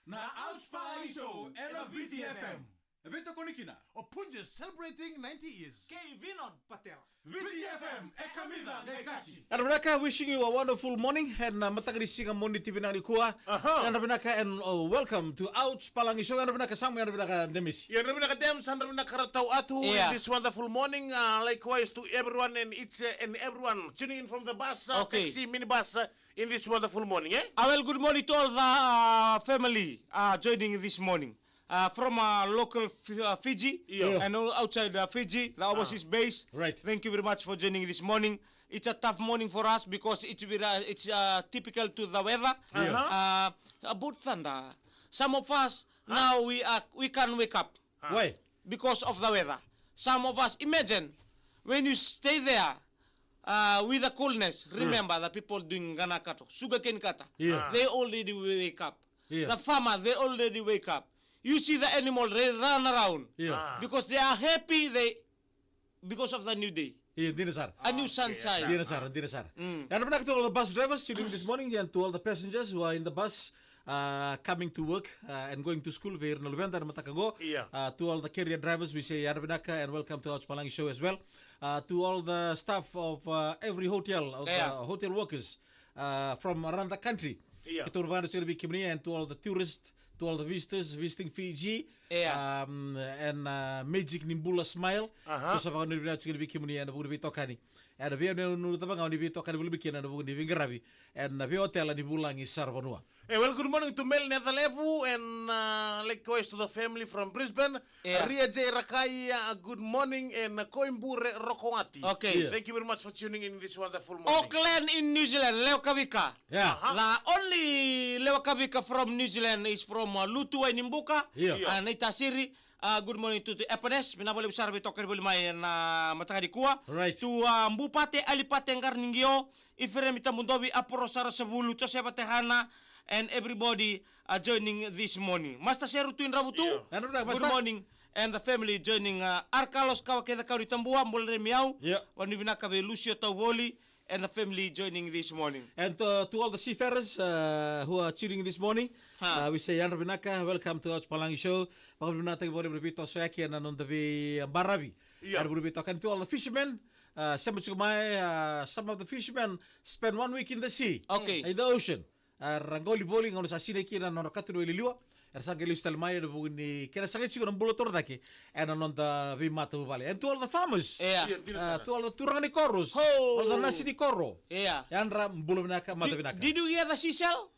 na Outsparing Show era VTFM. Ebito konikina. Opunja celebrating 90 years. Kay Vinod Patel. VTFM ekamida ngekachi. And Rebecca, wishing you a wonderful morning and matagri singa moni tibinani kuwa. And Rebecca, and welcome to Outsparing Show. And Rebecca, samu and Rebecca demis. Yan rin nakadem san rin nakaratau atu in this wonderful morning. Likewise to everyone and everyone tuning in from the bus, taxi, minibus in this wonderful morning. Well, good morning to all the family joining this morning. From local Fiji and outside Fiji, the overseas base. Right. Thank you very much for joining this morning. It's a tough morning for us because it's typical to the weather. About thunder. Some of us now we can wake up. Why? Because of the weather. Some of us, imagine when you stay there with the coolness. Remember the people doing ganakato, sugarcane kata. They already wake up. The farmer, they already wake up. You see the animal, they run around because they are happy. Because of the new day, a new sunshine. And I'm to all the bus drivers tuning this morning and to all the passengers who are in the bus coming to work and going to school. To all the carrier drivers, we say Yarabinaka and welcome to Outsparing Show as well. To all the staff of every hotel, hotel workers from around the country. And to all the tourists, to all the visitors visiting Fiji, and Magic Nimbula Smile. So sa mga nila tsaka bikini and bugi bitokani. And we no the banga ni bitokani bulu bikini and bugi bingarabi. And we hotel ni bulang is Sarvanua. Well, good morning to Mel Netherlevu and likewise to the family from Brisbane. Ria J Rakai, good morning and Coimbure Rokoati. Okay. Thank you very much for tuning in this wonderful morning. Auckland in New Zealand, Lewakabika. La only Lewakabika from New Zealand is from Lutua Nimbuka and Itasiri. Good morning to the Epanes. Minabole besar bitokan buli mai na matahari kuwa. Right. To Mbupate Alipate Ngarningio, Iferemita Mundobi Aporosara Sabulu Toseba Tehana and everybody are joining this morning. Master Seru Tuin Rabutu. Good morning. And the family joining Arkalos Kawakeda Kauritambua, Molre Miau, Wanivinakabe Lucio Tawoli. And the family joining this morning. And to all the seafarers who are tuning this morning, we say Yan Rabinaka, welcome to Outsparing Show. Pagpunatang boleh berbito soyaki and on the Barabi. And to all the fishermen, some of the fishermen spend 1 week in the sea, in the ocean. Rangoli bowling on the Sasineki and on a Katuru Liliwa. And kena sakit siguro ng bulotor daki and on the Vimatu Valley. And to all the farmers, to all the Turani Koros, all the Nasini Koro. Yanra Mbulunaka Madavinaka. Did you hear the seashell?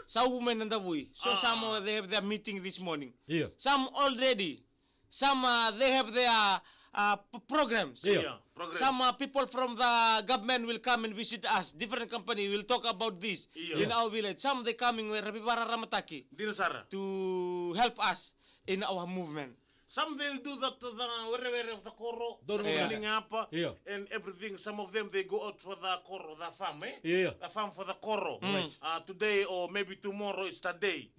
Some women and the boy. So some they have their meeting this morning. Some already. Some they have their programs. Some people from the government will come and visit us. Different company will talk about this in our village. Some they coming with Rabibara Ramataki to help us in our movement. Some they'll do that wherever of the Koro, cleaning up and everything. Some of them they go out for the Koro, the farm, the farm for the Koro. Today or maybe tomorrow is the day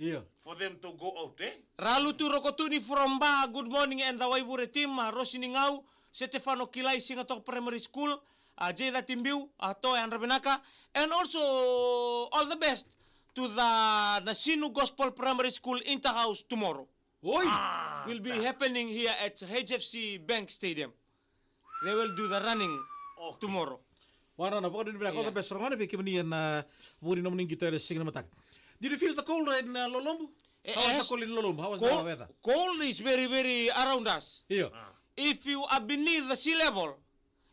for them to go out. Ralu tu Rokotuni from Ba, good morning and the Waibure team, Rosiningau, Stefano Kilai Singatok Primary School, Jeda Timbiu, Toy and Rabinaka, and also all the best to the Nasinu Gospel Primary School Interhouse tomorrow. Will be happening here at HFC Bank Stadium. They will do the running tomorrow. Did you feel the cold in Lolombo? How was the cold in Lolombo? How was the weather? Cold is very, very around us. If you are beneath the sea level,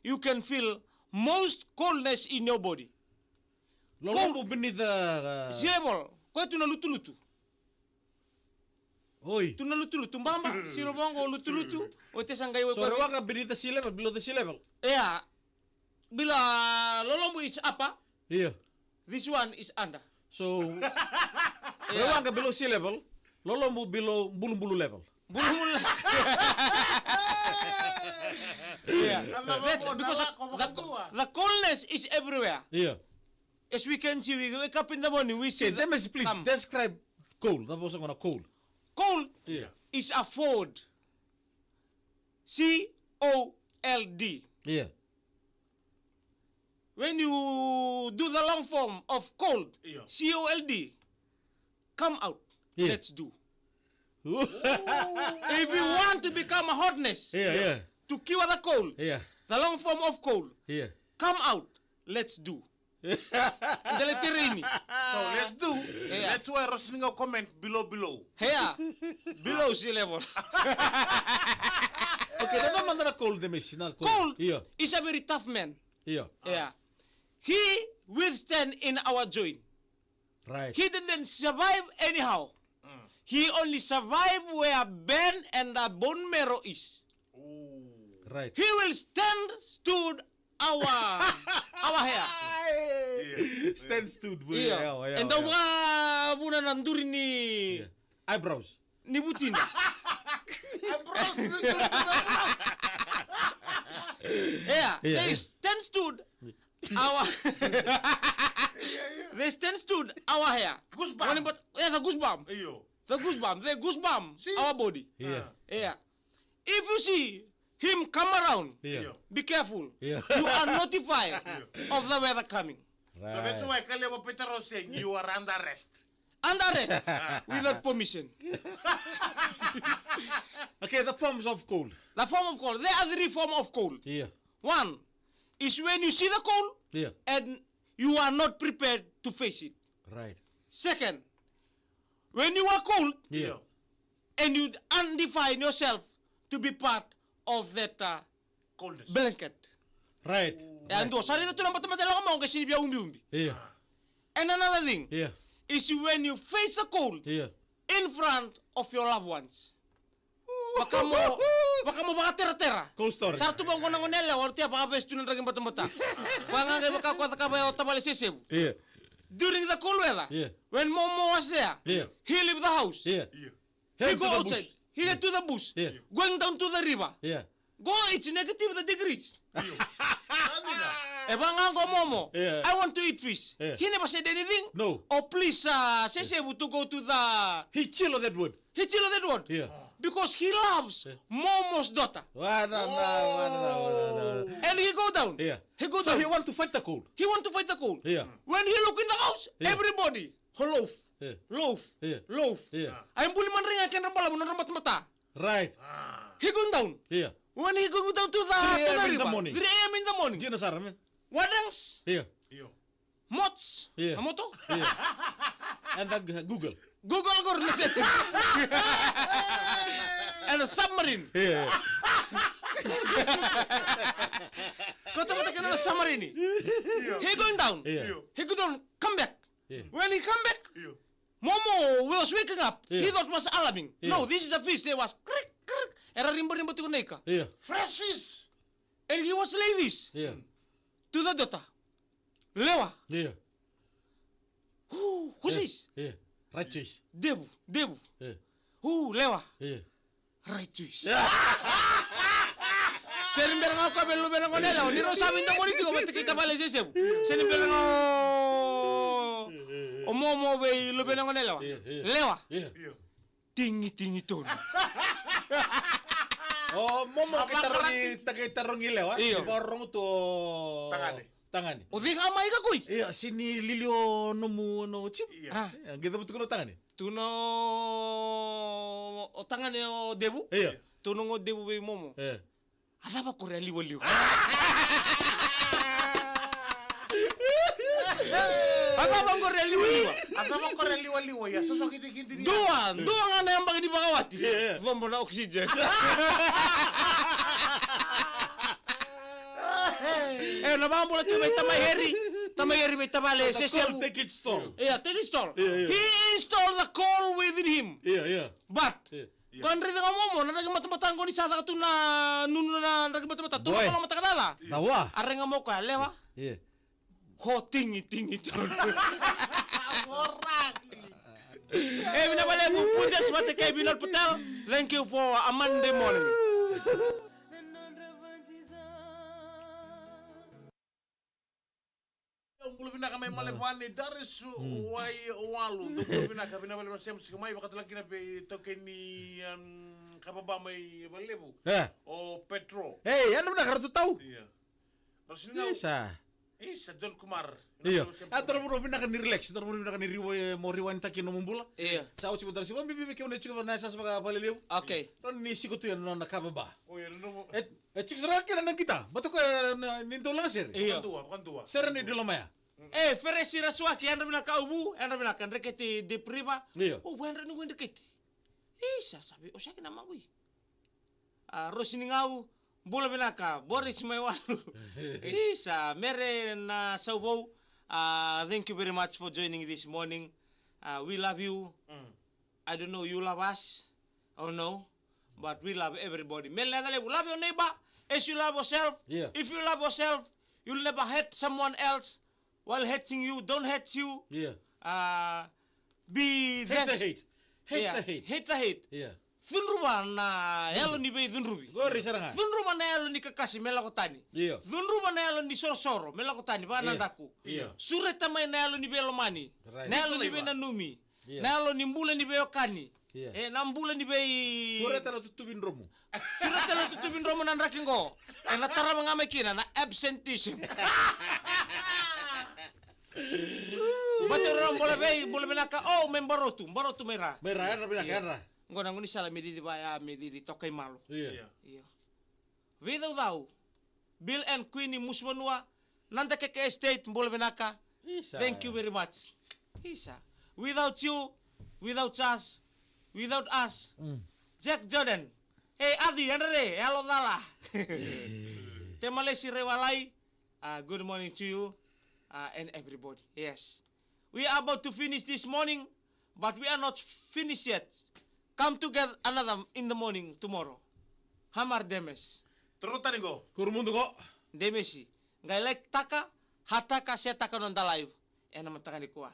you can feel most coldness in your body. Lolombo beneath the sea level. Kau tu na lutu-lutu. Tu na lutu-lutu. Mbamba, silobongo lutu-lutu. Ote sangay So Rewanga beneath the sea level, below the sea level? Yeah. Bila Lolombo is upper, this one is under. So Rewanga below sea level, Lolombo below Bulu level. Because the coldness is everywhere. As we can see, we wake up in the morning, we see. Let me please describe cold. That wasn't gonna cold. Cold is a fold. C-O-L-D. When you do the long form of cold, C-O-L-D, come out. let's do. If you want to become a hotness, to cure the cold, the long form of cold, come out, let's do. So let's do. That's why Rosininga comment below. Here, below sea level. Okay, that's not the cold, the machine. Cold is a very tough man. He withstand in our joint. Right. He didn't survive anyhow. He only survived where bone and the bone marrow is. Right. He will stood our hair. Stand stood. And the muna nanduri ni eyebrows. Ni butina. They stand stood our they stand stood our hair. Goosebump. The goosebump. The goosebump our body. If you see him come around, be careful. You are notified of the weather coming. Right. So that's why Kaleva Peter was saying you are under arrest. Under arrest without permission. Okay, the forms of cold. The form of cold. There are 3 forms of cold. One is when you see the cold and you are not prepared to face it. Right. Second, when you are cold and you undefine yourself to be part of that coldness blanket. Right. And those are the two umbi. And another thing is when you face the cold in front of your loved ones. Baka mo baka tera-tera. Cold story. Sartu bang ko nangonela warti apa abes tunan raging bata-bata. Banga kay baka kwata ka ba tabali sesem. During the cold weather, when Momo was there, he left the house. He go outside. He head to the bush. Going down to the river. Go, it's negative the degrees. Go Momo. I want to eat fish. He never said anything. No. Oh please, Sesebu to go to the. He chill on that wood. He chill on that wood. Because he loves Momo's daughter. And he go down. He go so down. he want to fight the cold. He want to fight the cold. When he look in the house, everybody loaf. Loaf. I'm pulling man ring I can rambala rambat mata. Right. He going down. When he go down to the river, 3 a.m. in the morning. What else? Mots. Moto. And Google. Google go research. And a submarine. Kota mata kana submarine. He going down. He go down. Come back. When he come back, Momo was waking up. He thought it was alarming. No, this is a fish. There was crick. Era rimbo to neka. Fresh fish. And he was like this. To the daughter. Lewa. Who's this? Right choice. Debu. Lewa. Right choice. Sering bilang ako belu bilang ko nila. Hindi ro sabi nito ko dito ba't kita pala sisip. Sering bilang o Momo be lu bilang ko nila. Lewa. Tingi tono. Oh, Momo kita rongi lewa. Borong to tangan. O di ka mai ka kuy. Sini Lilio no chip. Kita betul tangan. Tuno o tangan o Debu. Tuno ngo Debu be Momo. Asa ba ko liwo. Asa ba ko liwo ya. Sosok kinti-kinti niya. Dua nga na yung bagay di Bakawati. Bombo na oxygen. Nabambulat yung may tamay may tamale. Take it stall. Take it stall. He installed the coal within him. But, kung rin nga mo, naging matamatang ko ni Sata ka ito na nuno na naging matamata. Tulo ko lang matakadala. Nawa. Aring nga mo ka, lewa? Ho, tingi ito. Minabali mo po dyan sa kay Binol Patel. Thank you for a Monday morning. Pulvina kami malebani dari suwai walu. Pulvina kami nabali masem sikamay bakat lang kinabe token ni kababa may balebu. O Petro. Hey, ano na karatu tahu? Iya. Terus ini Isa. Isa John Kumar. Iya. Atar mo rin ni relax, atar mo rin ni mo rewind takin no mumbula. Iya. Sa uci bentar siya, bibi kaya na chika na sa mga paliliw. Okay. Ron ni siko to yan na nakababa. Oh, yan no. Chika sa rakin na kita. Bato ka ninto lang sir. Iya. Bukan dua. Sir ni dilo maya. Feresi raswaki anda bina kaubu, anda bina kan reketi de prima. Iya. Oh, bukan renu reketi. Isa sabi, o siya kinamagui. Rosiningau, bola binaka, Boris Maywalu. Isa, mere na saubo. Thank you very much for joining this morning. We love you. I don't know you love us or no, but we love everybody. Love your neighbor as you love yourself. Yeah. If you love yourself, you'll never hate someone else while hating you. Don't hate you. Yeah. Be Hate the hate. Hate Yeah, the hate. hate the hate. Yeah. Dhunruba na yalo ni be dhunrubi. Gori saranga. Dhunruba na yalo ni kakasi melakotani. Iya. Dhunruba na yalo ni sorosoro melakotani ba nandaku. Iya. Sureta mai na yalo ni be lomani. Right. Na yalo ni be nanumi. Iya. Na yalo ni mbula ni be okani. Iya. Na mbula ni be Sureta na tutubin romo. Sureta na tutubin romo nan rakingo. Na tara mangame kina na absenteeism. Bato ram bola benaka membarotu mera. Merah na binakara. Ngona nguni sala medidi baya medidi tokai malu. Iya. Iya. Without thou, Bill and Queenie Muswanua, nanda keke estate bola benaka. Isa. Thank you very much. Isa. Without you, without us, Jack Jordan. Hey Adi, andre, hello dala. Temale si rewalai. Good morning to you and everybody. Yes. We are about to finish this morning, but we are not finished yet. Come together another in the morning tomorrow. Hamar Demes. Turun tadi go. Kurumundo ko. Demesi. Ngai lek taka, hataka setaka non dalayu. Ena mataka ni kuah.